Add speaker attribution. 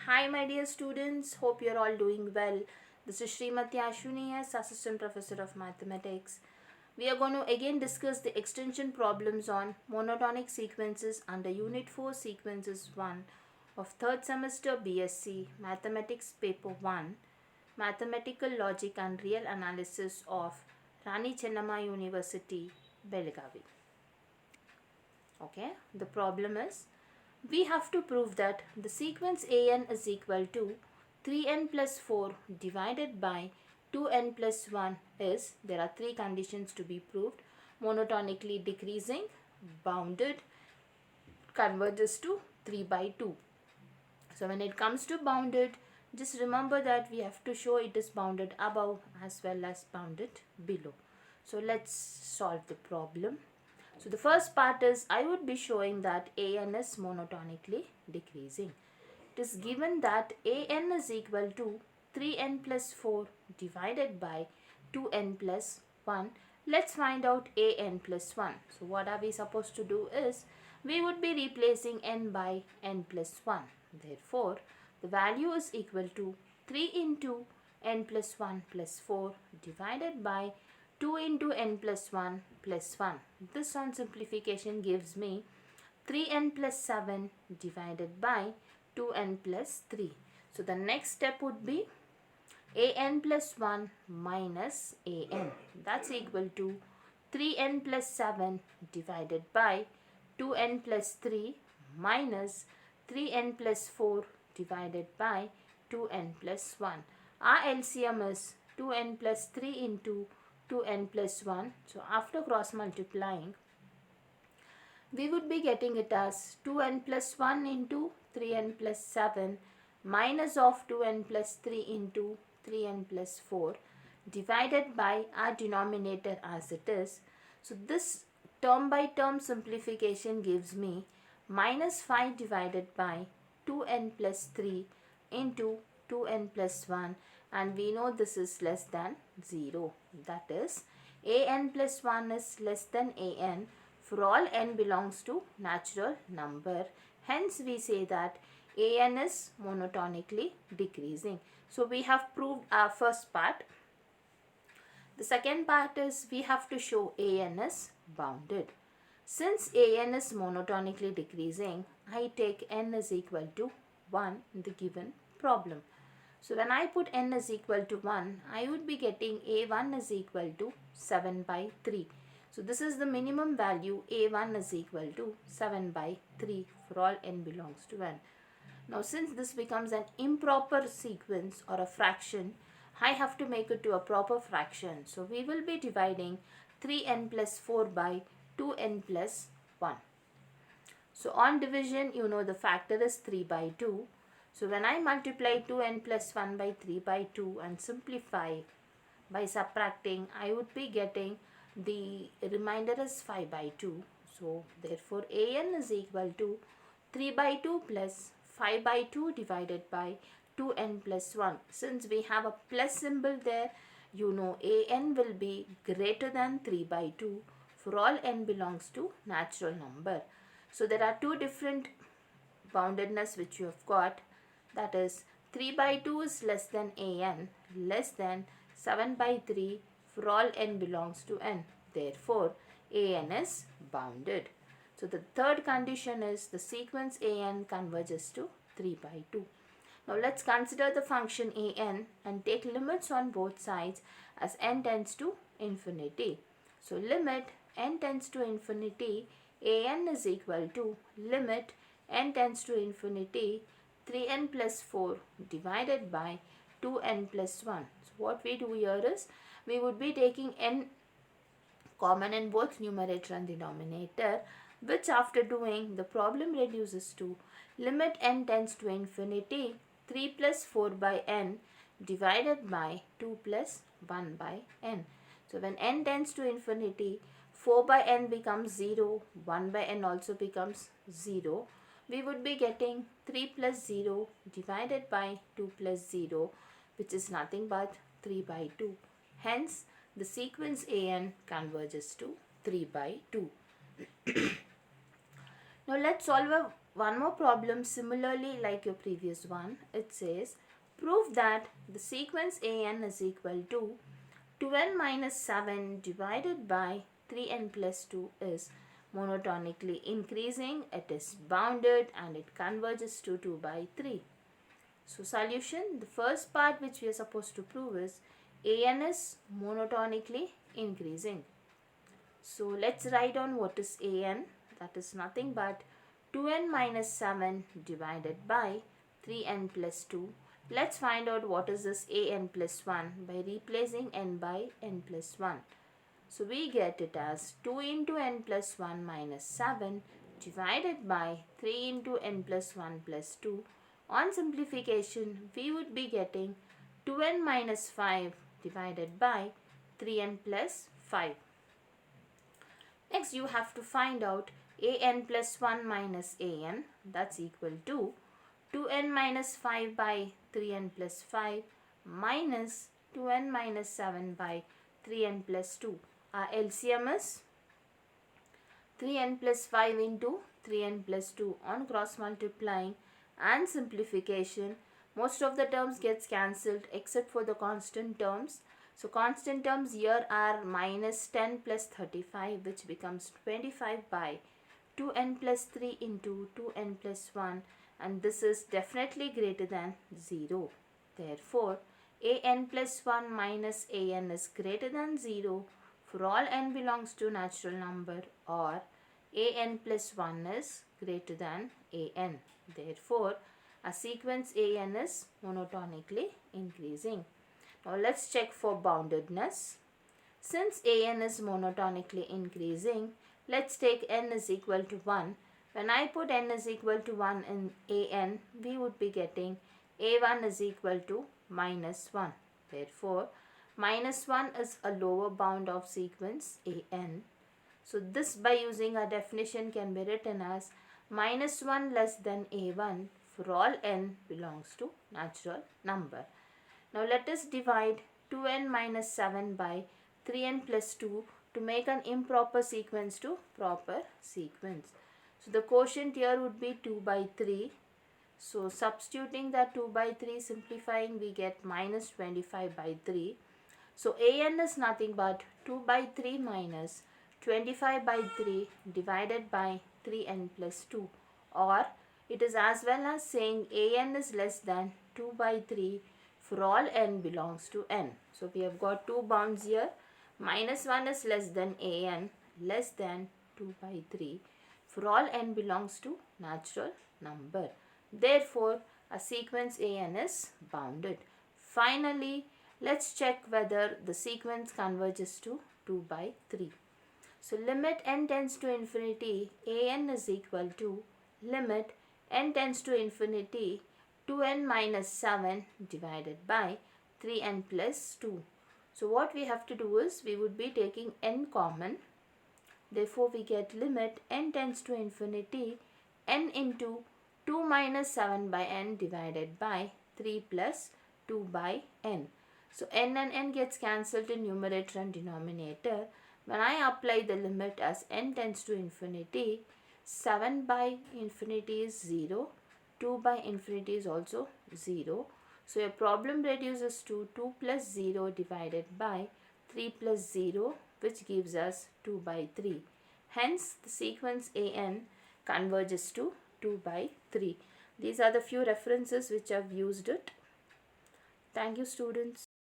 Speaker 1: Hi my dear students, hope you're all doing well. This is Srimati ASHWINI as Assistant Professor of Mathematics. We are going to again discuss the extension problems on monotonic sequences under Unit 4 Sequences 1 of 3rd semester B.Sc Mathematics Paper 1 Mathematical Logic and Real Analysis of Rani Channamma University, Belagavi. Okay, the problem is we have to prove that the sequence an is equal to 3n plus 4 divided by 2n plus 1 is, there are three conditions to be proved: monotonically decreasing, bounded, converges to 3 by 2. So when it comes to bounded, just remember that we have to show it is bounded above as well as bounded below. So let's solve the problem. So the first part is I would be showing that an is monotonically decreasing. It is given that an is equal to 3n plus 4 divided by 2n plus 1. Let's find out an plus 1. So what are we supposed to do is we would be replacing n by n plus 1. Therefore, the value is equal to 3 into n plus 1 plus 4 divided by 2 into n plus 1 plus 1. This on simplification gives me 3n plus 7 divided by 2n plus 3. So the next step would be an plus 1 minus an. That's equal to 3n plus 7 divided by 2n plus 3 minus 3n plus 4 divided by 2n plus 1. Our LCM is 2n plus 3 into 2n plus 1. So after cross multiplying, we would be getting it as 2n plus 1 into 3n plus 7 minus of 2n plus 3 into 3n plus 4 divided by our denominator as it is. So this term by term simplification gives me minus 5 divided by 2n plus 3 into 2n plus 1, and we know this is less than 0. That is, an plus 1 is less than an for all n belongs to natural number. Hence, we say that an is monotonically decreasing. So, we have proved our first part. The second part is we have to show an is bounded. Since an is monotonically decreasing, I take n is equal to 1 in the given problem. So when I put n is equal to 1, I would be getting a1 is equal to 7 by 3. So this is the minimum value. a1 is equal to 7 by 3 for all n belongs to n. Now since this becomes an improper sequence or a fraction, I have to make it to a proper fraction. So we will be dividing 3n plus 4 by 2n plus 1. So on division, you know the factor is 3 by 2. So when I multiply 2n plus 1 by 3 by 2 and simplify by subtracting, I would be getting the remainder is 5 by 2. So therefore an is equal to 3 by 2 plus 5 by 2 divided by 2n plus 1. Since we have a plus symbol there, you know an will be greater than 3 by 2 for all n belongs to natural number. So there are two different boundedness which you have got. That is 3 by 2 is less than an, less than 7 by 3 for all n belongs to n. Therefore, an is bounded. So the third condition is the sequence an converges to 3 by 2. Now let's consider the function an and take limits on both sides as n tends to infinity. So limit n tends to infinity, an is equal to limit n tends to infinity 3n plus 4 divided by 2n plus 1. So what we do here is we would be taking n common in both numerator and denominator, which after doing the problem reduces to limit n tends to infinity 3 plus 4 by n divided by 2 plus 1 by n. So when n tends to infinity, 4 by n becomes 0, 1 by n also becomes 0. We would be getting 3 plus 0 divided by 2 plus 0, which is nothing but 3 by 2. Hence, the sequence an converges to 3 by 2. Now let's solve a one more problem similarly like your previous one. It says prove that the sequence an is equal to 2n minus 7 divided by 3n plus 2 is monotonically increasing, it is bounded, and it converges to 2 by 3. So solution, the first part which we are supposed to prove is an is monotonically increasing. So let's write down what is an. That is nothing but 2n minus 7 divided by 3n plus 2. Let's find out what is this an plus 1 by replacing n by n plus 1. So we get it as 2 into n plus 1 minus 7 divided by 3 into n plus 1 plus 2. On simplification, we would be getting 2n minus 5 divided by 3n plus 5. Next, you have to find out an plus 1 minus an, that's equal to 2n minus 5 by 3n plus 5 minus 2n minus 7 by 3n plus 2. Our LCM is 3n plus 5 into 3n plus 2. On cross multiplying and simplification, most of the terms gets cancelled except for the constant terms. So constant terms here are minus 10 plus 35, which becomes 25 by 2n plus 3 into 2n plus 1, and this is definitely greater than 0. Therefore, an plus 1 minus an is greater than 0 for all n belongs to natural number, or an plus 1 is greater than an. Therefore, a sequence an is monotonically increasing. Now let's check for boundedness. Since an is monotonically increasing, let's take n is equal to 1. When I put n is equal to 1 in an, we would be getting a1 is equal to minus 1. Therefore, minus 1 is a lower bound of sequence an. So this, by using a definition, can be written as minus 1 less than a1 for all n belongs to natural number. Now let us divide 2n minus 7 by 3n plus 2 to make an improper sequence to proper sequence. So the quotient here would be 2 by 3. So substituting that 2 by 3, simplifying, we get minus 25 by 3. So an is nothing but 2 by 3 minus 25 by 3 divided by 3n plus 2, or it is as well as saying an is less than 2 by 3 for all n belongs to n. So we have got two bounds here. Minus 1 is less than an, less than 2 by 3 for all n belongs to natural number. Therefore, a sequence an is bounded. Finally, let's check whether the sequence converges to 2 by 3. So limit n tends to infinity, an is equal to limit n tends to infinity 2n minus 7 divided by 3n plus 2. So what we have to do is, we would be taking n common. Therefore, we get limit n tends to infinity n into 2 minus 7 by n divided by 3 plus 2 by n. So n and n gets cancelled in numerator and denominator. When I apply the limit as n tends to infinity, 7 by infinity is 0, 2 by infinity is also 0. So your problem reduces to 2 plus 0 divided by 3 plus 0, which gives us 2 by 3. Hence, the sequence an converges to 2 by 3. These are the few references which I've used it. Thank you, students.